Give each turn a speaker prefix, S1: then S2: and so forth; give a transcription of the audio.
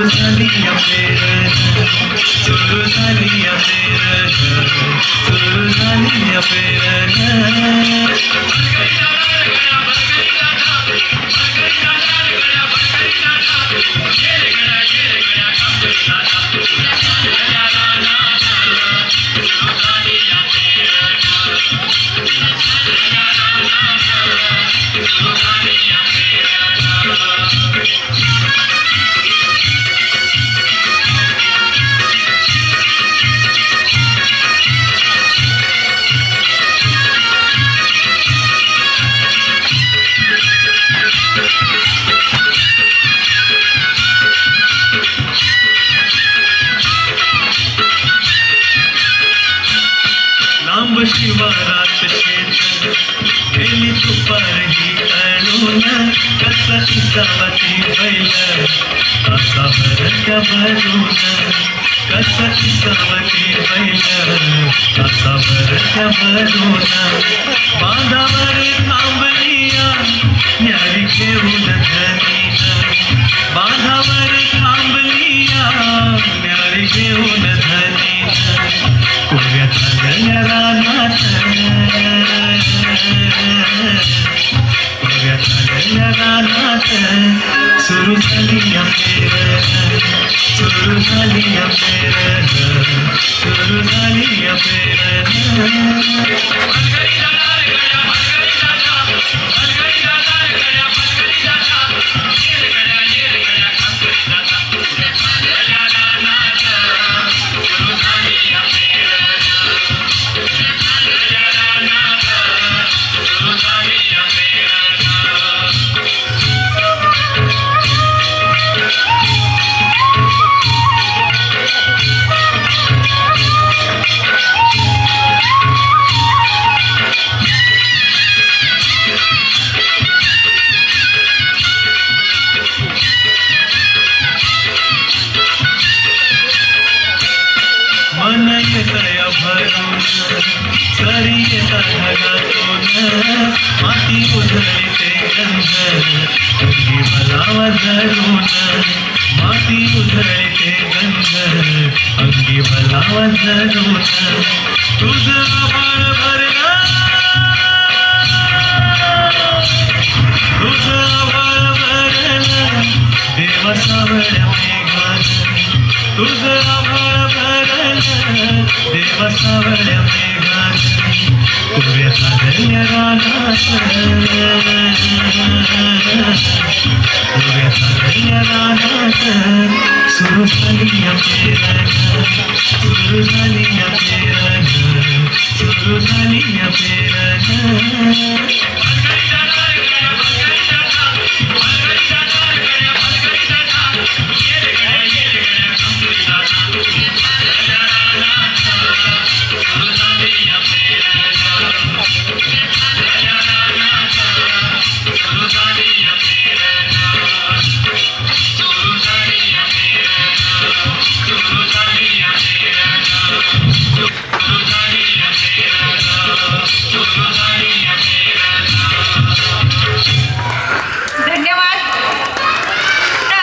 S1: झाली अफेर सुरू झाली अफेर सुरू झाली अफेर लांब शिवारात शेत गेली तुपारही तळून कसा इसावती बैल असा भरत्या भरून कसा इसावती बैल असा भरत्या भरून बांधावर थांबलिया न्यारी घेऊन धनीन बांधावर थांबलिया न्यारी घेऊन धनीन कुव्या झालेल्या रानात कुव्या झालेल्या रानात सुरू झाली अफेर सुरू झाली अफेर सुरू झाली अफेर मन येतया भरून सरी येता ढगातून माती उधळते गंध अंगी भलावा धरून माती उधळते गंध अंगी भलावा धरून तुझं आभाळ भरलं तुझं आभाळ भरलं देवा सावळ्या मेघात तुझं आभाळ भरलं देवा सावळ्या मेघात कुव्या झालेल्या रानात कुव्या झालेल्या रानात सुरू झाली अफेर